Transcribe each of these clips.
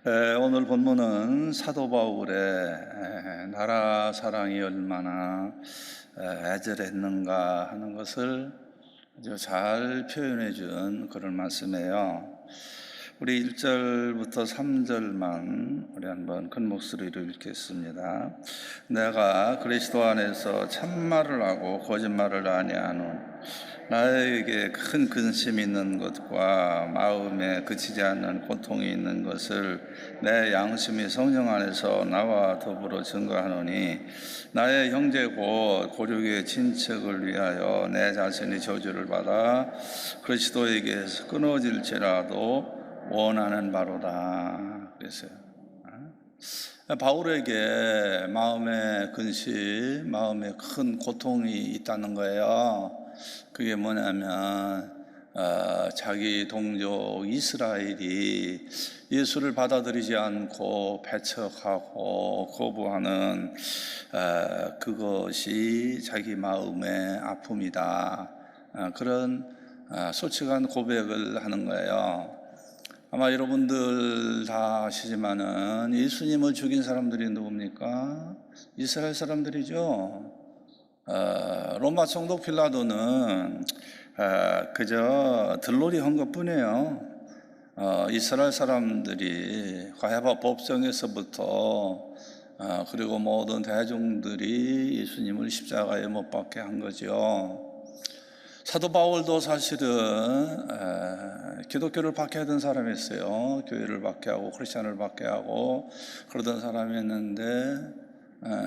오늘 본문은 사도 바울의 나라 사랑이 얼마나 애절했는가 하는 것을 아주 잘 표현해 준 그런 말씀이에요. 우리 1절부터 3절만 우리 한번 큰 목소리로 읽겠습니다. 내가 그리스도 안에서 참말을 하고 거짓말을 아니하노. 나에게 큰 근심이 있는 것과 마음에 그치지 않는 고통이 있는 것을 내 양심이 성령 안에서 나와 더불어 증거하노니, 나의 형제 곧 고륙의 친척을 위하여 내 자신이 저주를 받아 그리스도에게서 끊어질지라도 원하는 바로다. 그랬어요. 바울에게 마음의 근심, 마음에 큰 고통이 있다는 거예요. 그게 뭐냐면 자기 동족 이스라엘이 예수를 받아들이지 않고 배척하고 거부하는 그것이 자기 마음의 아픔이다. 그런 솔직한 고백을 하는 거예요. 아마 여러분들 다 아시지만은 예수님을 죽인 사람들이 누굽니까? 이스라엘 사람들이죠. 로마 총독 빌라도는 그저 들놀이 한 것뿐이에요. 이스라엘 사람들이 가야바 법정에서부터 그리고 모든 대중들이 예수님을 십자가에 못 박게 한 거죠. 사도 바울도 사실은 기독교를 박해하던 사람이었어요. 교회를 박해하고 크리스천을 박해하고 그러던 사람이었는데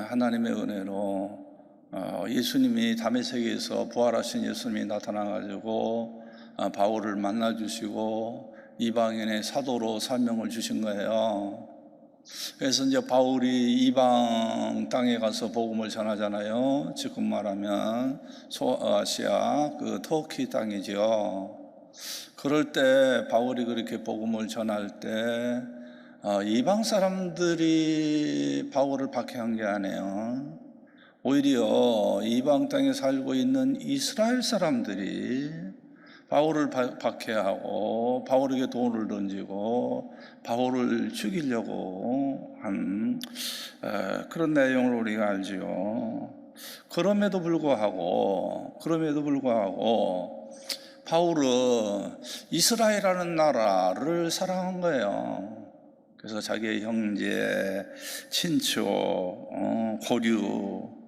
하나님의 은혜로 예수님이 다메섹에서 부활하신 예수님이 나타나가지고 바울을 만나주시고 이방인의 사도로 사명을 주신 거예요. 그래서 이제 바울이 이방 땅에 가서 복음을 전하잖아요. 지금 말하면 소아시아 그 터키 땅이죠. 그럴 때 바울이 그렇게 복음을 전할 때 이방 사람들이 바울을 박해한 게 아니에요. 오히려 이방 땅에 살고 있는 이스라엘 사람들이 바울을 박해하고 바울에게 돈을 던지고 바울을 죽이려고 한 그런 내용을 우리가 알지요. 그럼에도 불구하고 바울은 이스라엘이라는 나라를 사랑한 거예요. 그래서 자기의 형제, 친척, 고륙,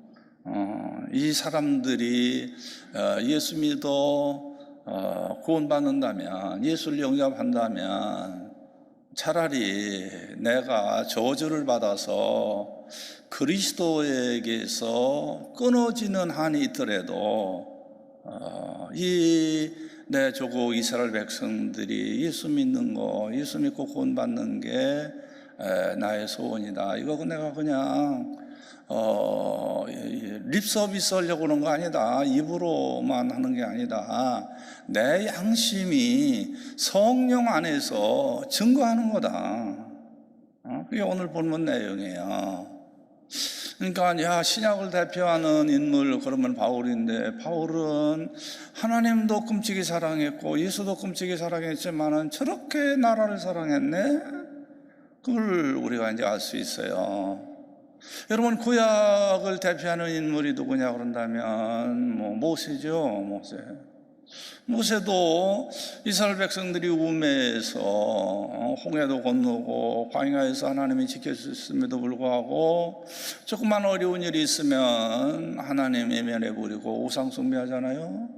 이 사람들이 예수 믿어 구원받는다면, 예수를 영접한다면 차라리 내가 저주를 받아서 그리스도에게서 끊어지는 한이 있더라도 이 내 조국 이스라엘 백성들이 예수 믿는 거, 예수 믿고 구원받는 게 나의 소원이다. 이거 내가 그냥 립서비스 하려고 하는 거 아니다. 입으로만 하는 게 아니다. 내 양심이 성령 안에서 증거하는 거다. 그게 오늘 본문 내용이에요. 그러니까 신약을 대표하는 인물 그러면 바울인데, 바울은 하나님도 끔찍이 사랑했고 예수도 끔찍이 사랑했지만은 저렇게 나라를 사랑했네. 그걸 우리가 이제 알 수 있어요. 여러분, 구약을 대표하는 인물이 누구냐 그런다면 모세죠. 모세도 이스라엘 백성들이 우매해서 홍해도 건너고 광야에서 하나님이 지켜주셨음에도 불구하고 조금만 어려운 일이 있으면 하나님 외면해버리고 우상 숭배하잖아요.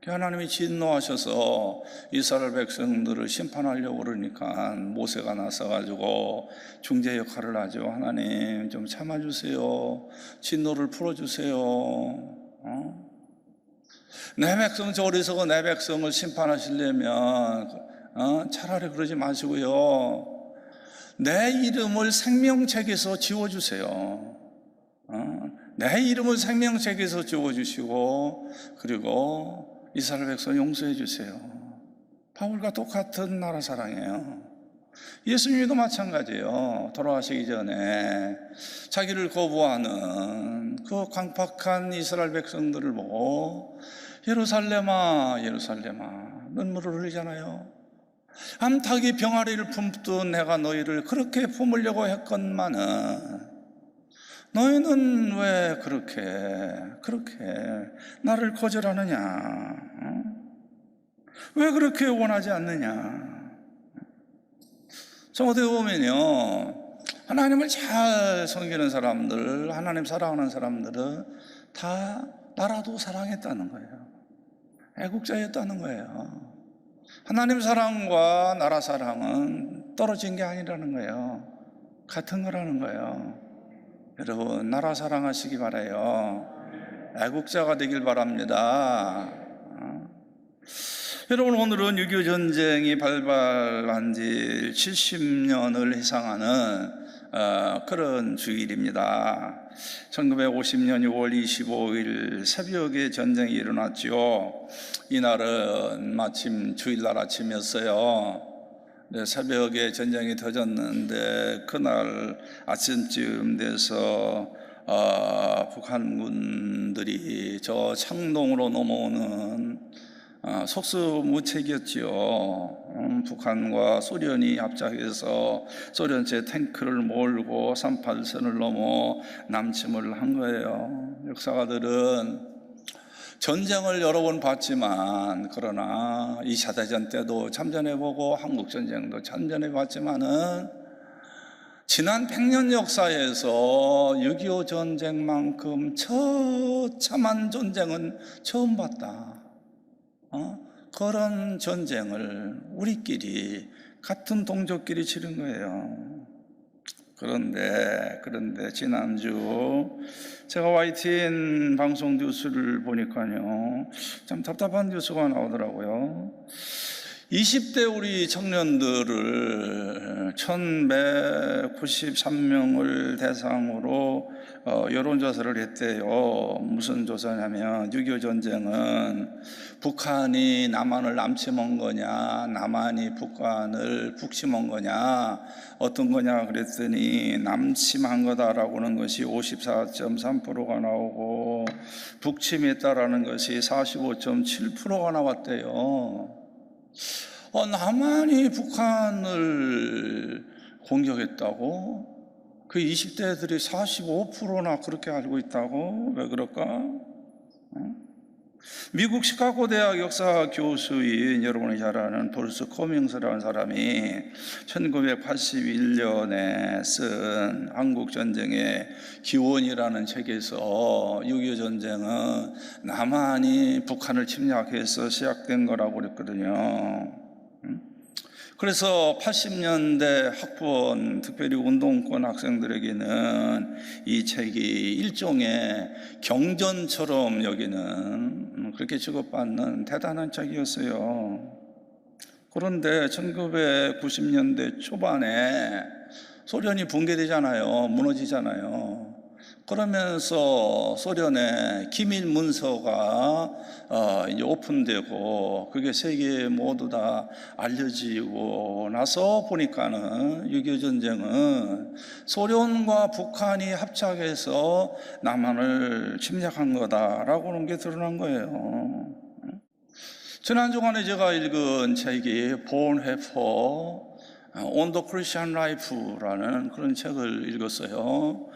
하나님이 진노하셔서 이스라엘 백성들을 심판하려고 그러니까 모세가 나서가지고 중재 역할을 하죠. 하나님 좀 참아주세요. 진노를 풀어주세요. 내 백성 저 어리석은 내 백성을 심판하시려면 차라리 그러지 마시고요, 내 이름을 생명책에서 지워주세요. 내 이름을 생명책에서 지워주시고 그리고 이스라엘 백성 용서해 주세요. 바울과 똑같은 나라 사랑이에요. 예수님도 마찬가지예요. 돌아가시기 전에 자기를 거부하는 그 강팍한 이스라엘 백성들을 보고 예루살렘아 예루살렘아 눈물을 흘리잖아요. 암탉이 병아리를 품듯 내가 너희를 그렇게 품으려고 했건만은 너희는 왜 그렇게 나를 거절하느냐? 왜 그렇게 원하지 않느냐? 저 어떻게 보면요, 하나님을 잘 섬기는 사람들, 하나님 사랑하는 사람들은 다 나라도 사랑했다는 거예요. 애국자였다는 거예요. 하나님 사랑과 나라 사랑은 떨어진 게 아니라는 거예요. 같은 거라는 거예요. 여러분, 나라 사랑하시기 바라요. 애국자가 되길 바랍니다. 여러분, 오늘은 6.25 전쟁이 발발한 지 70년을 해상하는 그런 주일입니다. 1950년 6월 25일 새벽에 전쟁이 일어났죠. 이날은 마침 주일날 아침이었어요. 새벽에 전쟁이 터졌는데 그날 아침쯤 돼서 북한군들이 저 창동으로 넘어오는 속수무책이었지요. 북한과 소련이 합작해서 소련제 탱크를 몰고 38선을 넘어 남침을 한 거예요. 역사가들은 전쟁을 여러 번 봤지만, 그러나 2차 대전 때도 참전해보고 한국전쟁도 참전해봤지만은 지난 100년 역사에서 6.25 전쟁만큼 처참한 전쟁은 처음 봤다. 그런 전쟁을 우리끼리 같은 동족끼리 치른 거예요. 그런데 지난주 제가 YTN 방송 뉴스를 보니까요, 참 답답한 뉴스가 나오더라고요. 20대 우리 청년들을 1193명을 대상으로 여론조사를 했대요. 무슨 조사냐면 6.25 전쟁은 북한이 남한을 남침한 거냐, 남한이 북한을 북침한 거냐, 어떤 거냐 그랬더니 남침한 거다라고 하는 것이 54.3%가 나오고 북침했다라는 것이 45.7%가 나왔대요. 남한이 북한을 공격했다고? 그 20대들이 45%나 그렇게 알고 있다고? 왜 그럴까? 미국 시카고 대학 역사 교수인 여러분이 잘 아는 브루스 커밍스라는 사람이 1981년에 쓴 한국전쟁의 기원이라는 책에서 6.25 전쟁은 남한이 북한을 침략해서 시작된 거라고 그랬거든요. 그래서 80년대 학부원, 특별히 운동권 학생들에게는 이 책이 일종의 경전처럼 여기는, 그렇게 취급받는 대단한 책이었어요. 그런데 1990년대 초반에 소련이 붕괴되잖아요. 무너지잖아요. 그러면서 소련의 기밀 문서가 이제 오픈되고 그게 세계에 모두 다 알려지고 나서 보니까는 6.25 전쟁은 소련과 북한이 합작해서 남한을 침략한 거다라고 하는 게 드러난 거예요. 지난 주간에 제가 읽은 책이 본헤퍼 On the Christian Life라는 그런 책을 읽었어요.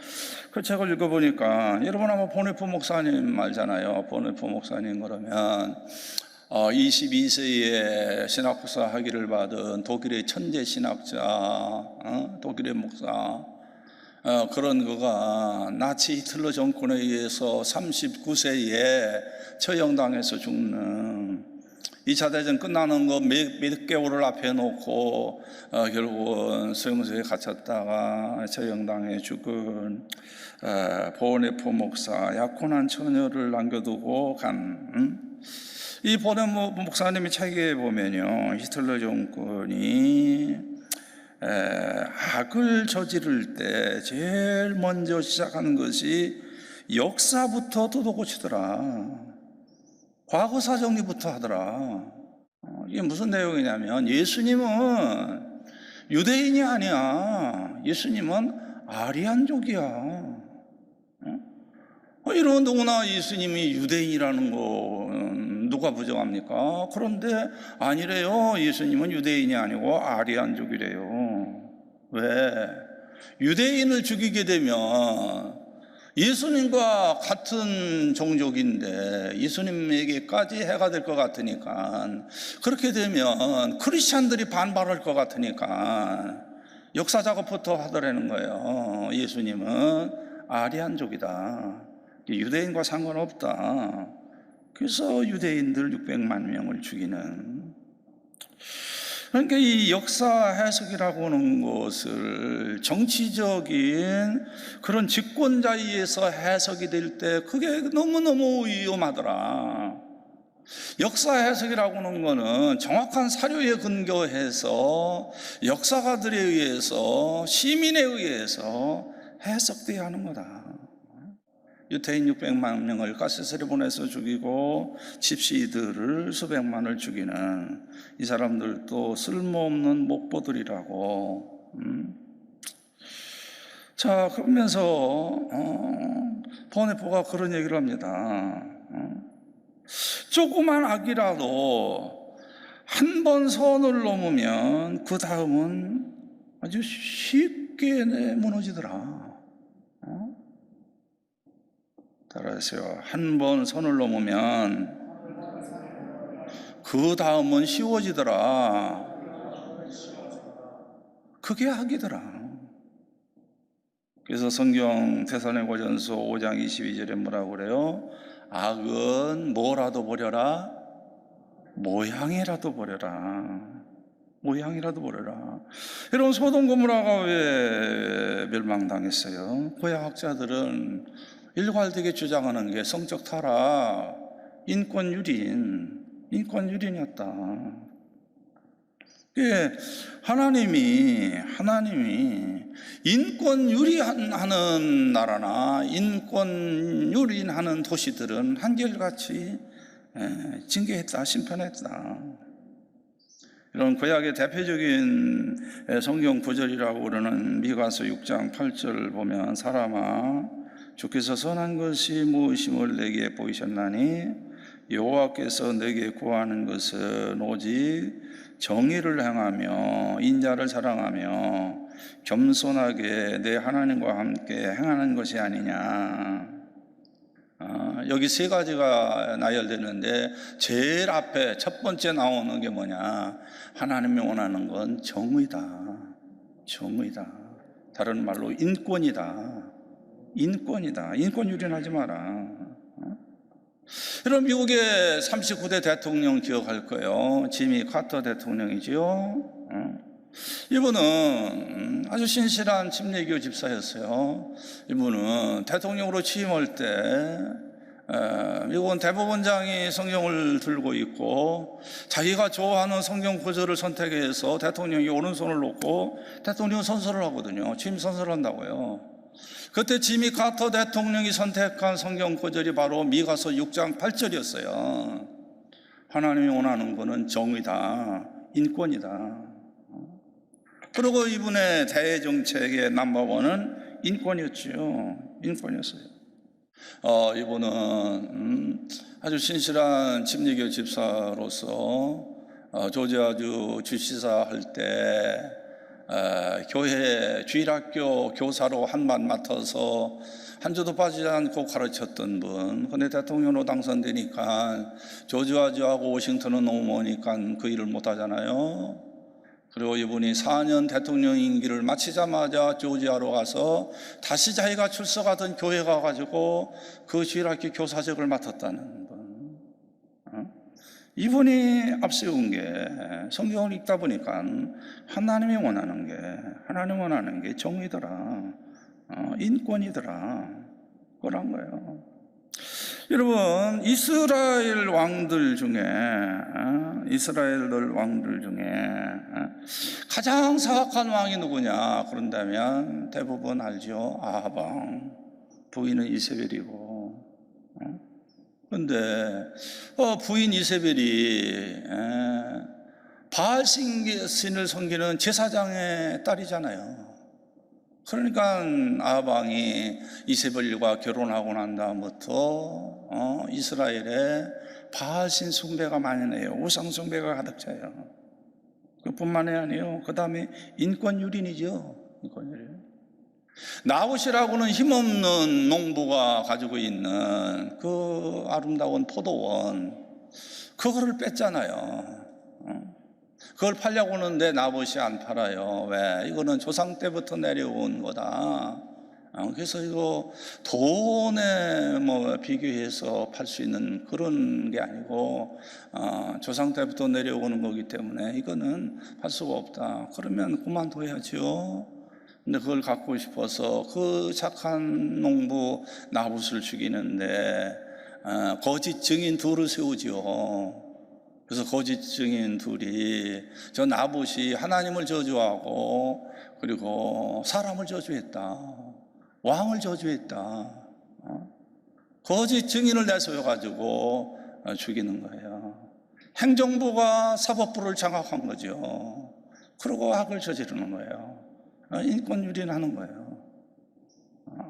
그 책을 읽어보니까, 여러분 아마 본헤퍼 목사님 알잖아요. 본헤퍼 목사님 그러면 22세에 신학박사 학위를 받은 독일의 천재 신학자, 독일의 목사, 그런 그가 나치 히틀러 정권에 의해서 39세에 처형당해서 죽는, 2차 대전 끝나는 거 몇 개월을 앞에 놓고 결국은 수용소에 갇혔다가 처형당해 죽은 본헤퍼 목사, 약혼한 처녀를 남겨두고 간 이 본헤퍼 목사님의 책에 보면요, 히틀러 정권이 악을 저지를 때 제일 먼저 시작하는 것이 역사부터 뜯어고치더라. 과거사 정리부터 하더라. 이게 무슨 내용이냐면, 예수님은 유대인이 아니야. 예수님은 아리안족이야. 이런 누구나 예수님이 유대인이라는 거 누가 부정합니까? 그런데 아니래요. 예수님은 유대인이 아니고 아리안족이래요. 왜? 유대인을 죽이게 되면 예수님과 같은 종족인데 예수님에게까지 해가 될 것 같으니까, 그렇게 되면 크리스찬들이 반발할 것 같으니까 역사 작업부터 하더라는 거예요. 예수님은 아리안족이다, 유대인과 상관없다. 그래서 유대인들 600만 명을 죽이는, 그러니까 이 역사 해석이라고 하는 것을 정치적인 그런 집권자에 의해서 해석이 될 때 그게 너무너무 위험하더라. 역사 해석이라고 하는 거는 정확한 사료에 근거해서 역사가들에 의해서, 시민에 의해서 해석돼야 하는 거다. 유태인 600만 명을 가시설에 보내서 죽이고 집시들을 수백만을 죽이는 이 사람들도 쓸모없는 목보들이라고. 자, 그러면서 보네포가 그런 얘기를 합니다. 조그만 악이라도 한 번 선을 넘으면 그 다음은 아주 쉽게 무너지더라. 따라하세요. 한 번 선을 넘으면 그 다음은 쉬워지더라. 그게 악이더라. 그래서 성경 데살로니가전서 5장 22절에 뭐라고 그래요? 악은 뭐라도 버려라? 모양이라도 버려라. 모양이라도 버려라. 여러분, 소돔 고모라가 왜 멸망당했어요? 고야학자들은 일괄되게 주장하는 게 성적 타락, 인권유린이었다. 하나님이 인권유린하는 나라나 인권유린하는 도시들은 한결같이 징계했다, 심판했다. 이런 구약의 대표적인 성경 구절이라고 그러는 미가서 6장 8절을 보면, 사람아, 주께서 선한 것이 무엇임을 내게 보이셨나니 여호와께서 내게 구하는 것은 오직 정의를 행하며 인자를 사랑하며 겸손하게 내 하나님과 함께 행하는 것이 아니냐. 여기 세 가지가 나열되는데 제일 앞에 첫 번째 나오는 게 뭐냐? 하나님이 원하는 건 정의다. 다른 말로 인권이다. 인권 유린하지 마라. 여러분, 미국의 39대 대통령 기억할 거예요. 지미 카터 대통령이지요. 이분은 아주 신실한 침례교 집사였어요. 이분은 대통령으로 취임할 때 미국은 대법원장이 성경을 들고 있고 자기가 좋아하는 성경 구절을 선택해서 대통령이 오른손을 놓고 대통령 선서를 하거든요. 취임 선서를 한다고요. 그때 지미 카터 대통령이 선택한 성경 구절이 바로 미가서 6장 8절이었어요. 하나님이 원하는 것은 정의다, 인권이다. 그리고 이분의 대정책의 넘버원은 인권이었어요. 이분은 아주 신실한 침례교 집사로서 조지아주 주지사 할 때 교회 주일학교 교사로 한반 맡아서 한 주도 빠지지 않고 가르쳤던 분. 근데 대통령으로 당선되니까 조지아주하고 워싱턴은 너무 머니까 그 일을 못 하잖아요. 그리고 이분이 4년 대통령 임기를 마치자마자 조지아로 가서 다시 자기가 출석하던 교회 가가지고 그 주일학교 교사직을 맡았다는 분. 이분이 앞세운 게, 성경을 읽다 보니까 하나님이 원하는 게 정의더라, 인권이더라, 그런 거예요. 여러분, 이스라엘 왕들 중에 가장 사악한 왕이 누구냐 그런다면 대부분 알죠. 아합 왕, 부인은 이세벨이고. 그런데 부인 이세벨이 바알 신을 섬기는 제사장의 딸이잖아요. 그러니까 아합 왕이 이세벨과 결혼하고 난 다음부터 이스라엘에 바알신 숭배가 만연해요. 우상 숭배가 가득 차요. 그뿐만이 아니에요. 그 다음에 인권유린이죠. 인권유린. 나봇이라고는 힘없는 농부가 가지고 있는 그 아름다운 포도원, 그거를 뺐잖아요. 그걸 팔려고 하는데 나봇이 안 팔아요. 왜? 이거는 조상 때부터 내려온 거다. 그래서 이거 돈에 비교해서 팔 수 있는 그런 게 아니고 조상 때부터 내려오는 거기 때문에 이거는 팔 수가 없다. 그러면 그만둬야죠. 근데 그걸 갖고 싶어서 그 착한 농부 나봇을 죽이는데 거짓 증인 둘을 세우죠. 그래서 거짓 증인 둘이 저 나봇이 하나님을 저주하고 그리고 사람을 저주했다, 왕을 저주했다, 거짓 증인을 내세워가지고 죽이는 거예요. 행정부가 사법부를 장악한 거죠. 그리고 악을 저지르는 거예요. 인권유린하는 거예요.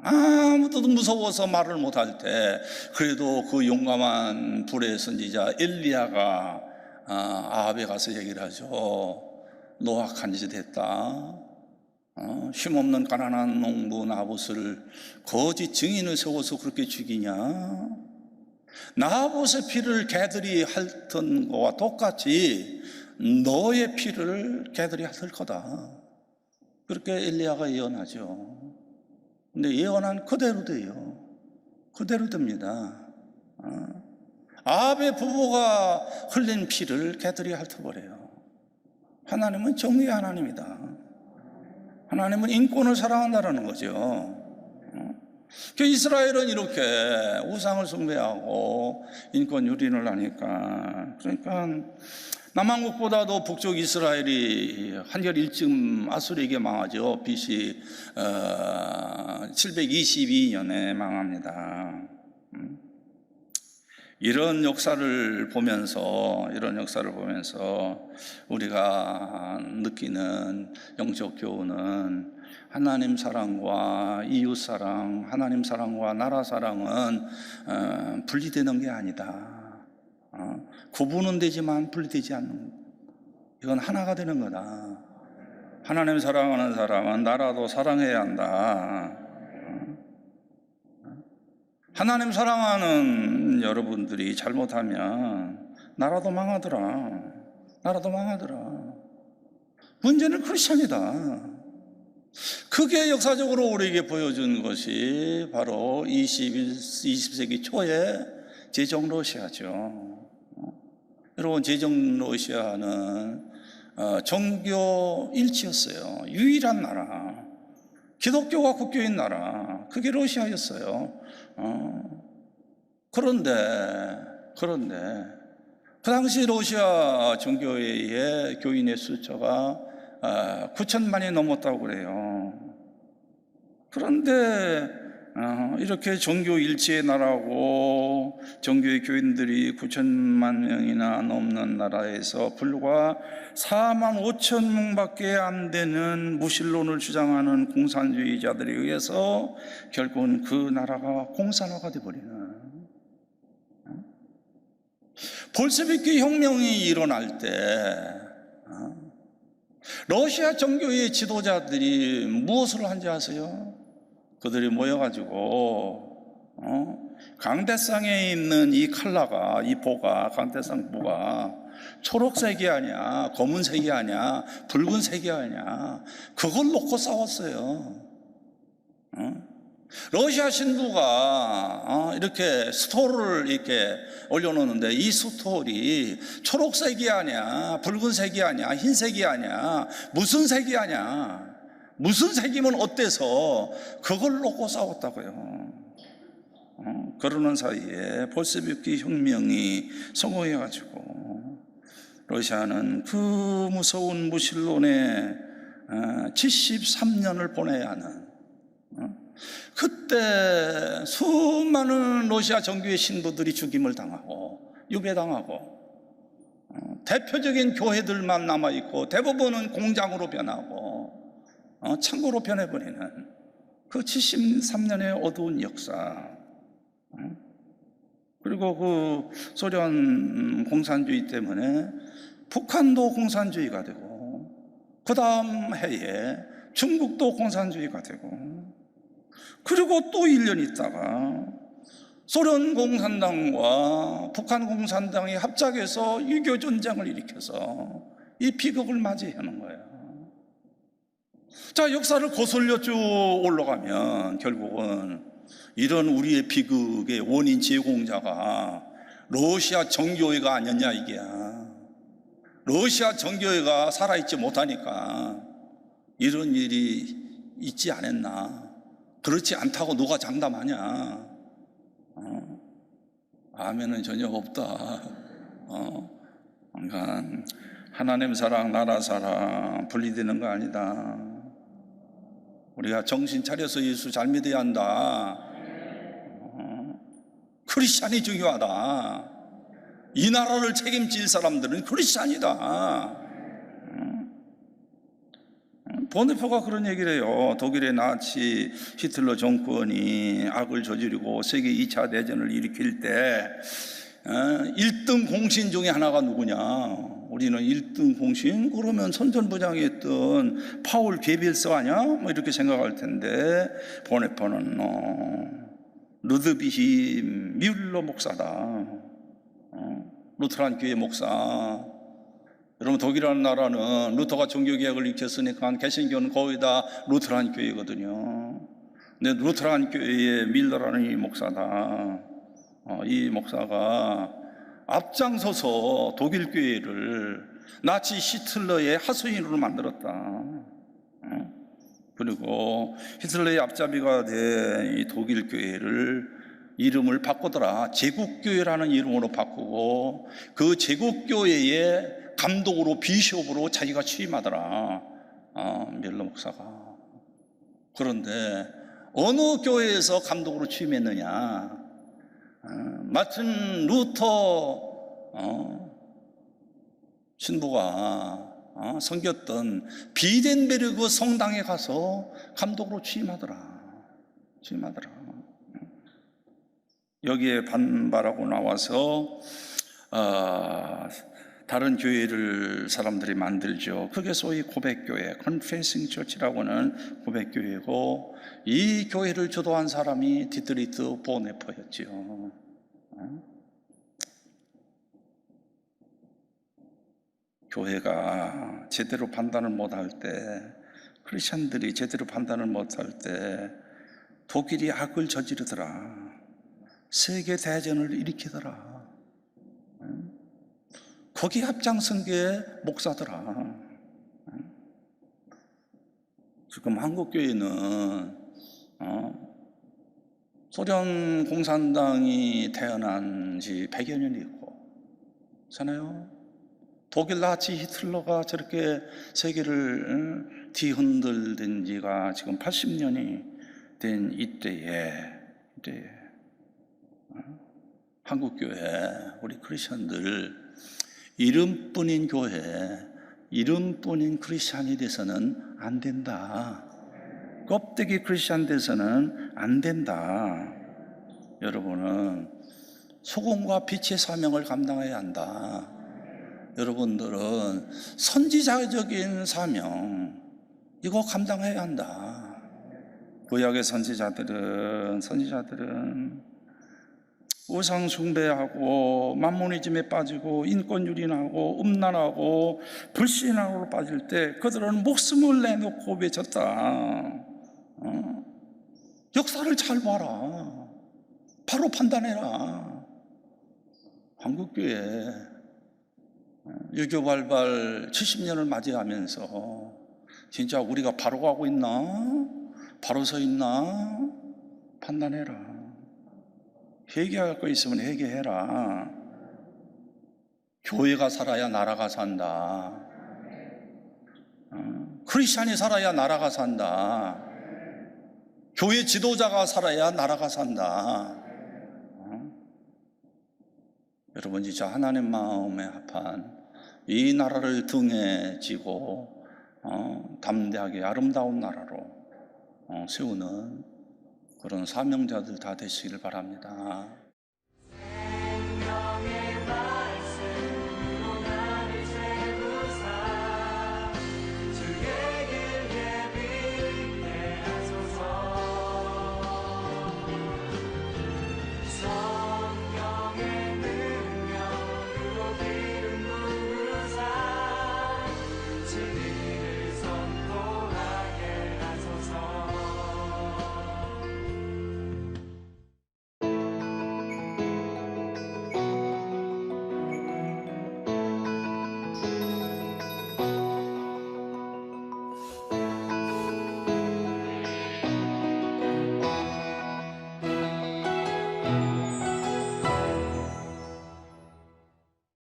아무도 무서워서 말을 못할 때 그래도 그 용감한 불의 선지자 엘리야가 아합에 가서 얘기를 하죠. 너 악한 짓을 했다. 힘없는 가난한 농부 나봇을 거짓 증인을 세워서 그렇게 죽이냐? 나봇의 피를 개들이 핥은 거와 똑같이 너의 피를 개들이 핥을 거다. 그렇게 엘리야가 예언하죠. 근데 예언한 그대로 돼요. 그대로 됩니다. 아합의 부부가 흘린 피를 개들이 핥아버려요. 하나님은 정의의 하나님이다. 하나님은 인권을 사랑한다는 거죠. 이스라엘은 이렇게 우상을 숭배하고 인권 유린을 하니까, 그러니까 남한국보다도 북쪽 이스라엘이 한결 일찍 아수르에게 망하죠. BC 722년에 망합니다. 이런 역사를 보면서 우리가 느끼는 영적 교훈은 하나님 사랑과 이웃 사랑, 하나님 사랑과 나라 사랑은 분리되는 게 아니다. 구분은 되지만 분리되지 않는, 이건 하나가 되는 거다. 하나님 사랑하는 사람은 나라도 사랑해야 한다. 하나님 사랑하는 여러분들이 잘못하면 나라도 망하더라. 문제는 크리스천이다. 그게 역사적으로 우리에게 보여준 것이 바로 20세기 초에 제정 러시아죠. 여러분, 제정 러시아는 종교 일치였어요. 유일한 나라, 기독교가 국교인 나라, 그게 러시아였어요. 그런데 그 당시 러시아 정교회의 교인의 숫자가 9천만이 넘었다고 그래요. 그런데 이렇게 종교 일치의 나라고 종교의 교인들이 9천만 명이나 넘는 나라에서 불과 4만 5천 명밖에 안 되는 무신론을 주장하는 공산주의자들에 의해서 결국은 그 나라가 공산화가 되어버리는, 볼셰비키 혁명이 일어날 때 러시아 종교의 지도자들이 무엇을 한지 아세요? 그들이 모여가지고 강대상에 있는 이 칼라가, 이 보가, 강대상 보가 초록색이 아니야, 검은색이 아니야, 붉은색이 아니야, 그걸 놓고 싸웠어요. 러시아 신부가 이렇게 스토리를 이렇게 올려놓는데, 이 스토리 초록색이 아니야, 붉은색이 아니야, 흰색이 아니야, 무슨 색이 아니야, 무슨 색이면 어때서 그걸 놓고 싸웠다고요. 그러는 사이에 볼셰비키 혁명이 성공해가지고 러시아는 그 무서운 무신론에 73년을 보내야 하는, 그때 수많은 러시아 정교회 신부들이 죽임을 당하고 유배당하고 대표적인 교회들만 남아있고 대부분은 공장으로 변하고 창고로 변해버리는 그 73년의 어두운 역사. 그리고 그 소련 공산주의 때문에 북한도 공산주의가 되고, 그 다음 해에 중국도 공산주의가 되고, 그리고 또 1년 있다가 소련 공산당과 북한 공산당이 합작해서 유교 전쟁을 일으켜서 이 비극을 맞이하는 거예요. 자, 역사를 거슬려 쭉 올라가면 결국은 이런 우리의 비극의 원인 제공자가 러시아 정교회가 아니었냐 이게야. 러시아 정교회가 살아있지 못하니까 이런 일이 있지 않았나. 그렇지 않다고 누가 장담하냐. 아멘은 전혀 없다. 그러니까 하나님 사랑, 나라 사랑 분리되는 거 아니다. 우리가 정신 차려서 예수 잘 믿어야 한다. 크리스찬이 중요하다. 이 나라를 책임질 사람들은 크리스찬이다. 보네포가 그런 얘기를 해요. 독일의 나치 히틀러 정권이 악을 저지르고 세계 2차 대전을 일으킬 때 1등 공신 중에 하나가 누구냐? 우리는 1등 공신? 그러면 선전부장이었던 파울 게벨스 아냐? 뭐 이렇게 생각할 텐데, 보네포는 루드비히 뮬러 목사다. 루터란 교회 목사. 여러분, 독일이라는 나라는 루터가 종교개혁을 일으켰으니까 개신교는 거의 다 루터란 교회거든요. 근데 루터란 교회의 밀러라는 이 목사다. 이 목사가 앞장서서 독일 교회를 나치 히틀러의 하수인으로 만들었다. 그리고 히틀러의 앞잡이가 된 이 독일 교회를 이름을 바꾸더라. 제국교회라는 이름으로 바꾸고 그 제국교회의 감독으로 비숍으로 자기가 취임하더라. 밀러 목사가. 그런데 어느 교회에서 감독으로 취임했느냐? 마틴 루터 신부가 섬겼던 비덴베르그 성당에 가서 감독으로 취임하더라. 여기에 반발하고 나와서 다른 교회를 사람들이 만들죠. 그게 소위 고백교회, Confessing Church라고는 고백교회고, 이 교회를 주도한 사람이 디트리트 보네포였죠. 교회가 제대로 판단을 못할 때, 크리스천들이 제대로 판단을 못할 때 독일이 악을 저지르더라. 세계 대전을 일으키더라. 거기 앞장선 게 목사더라. 지금 한국교회는 소련 공산당이 태어난 지 100여 년이 있고, 잖아요. 독일 나치 히틀러가 저렇게 세계를 뒤흔들던 지가 지금 80년이 된 이때에 한국교회, 우리 크리스천들 이름뿐인 교회, 이름뿐인 크리스찬이 돼서는 안 된다. 껍데기 크리스찬 돼서는 안 된다. 여러분은 소금과 빛의 사명을 감당해야 한다. 여러분들은 선지자적인 사명, 이거 감당해야 한다. 구약의 선지자들은 우상 숭배하고 만모니즘에 빠지고 인권유린하고 음란하고 불신앙으로 빠질 때 그들은 목숨을 내놓고 외쳤다. 역사를 잘 봐라. 바로 판단해라. 한국교회 유교 발발 70년을 맞이하면서 진짜 우리가 바로 가고 있나? 바로 서 있나? 판단해라. 회개할 거 있으면 회개해라. 교회가 살아야 나라가 산다. 크리스찬이 살아야 나라가 산다. 교회 지도자가 살아야 나라가 산다. 여러분, 진짜 하나님 마음에 합한 이 나라를 등에 지고 담대하게 아름다운 나라로 세우는 그런 사명자들 다 되시길 바랍니다.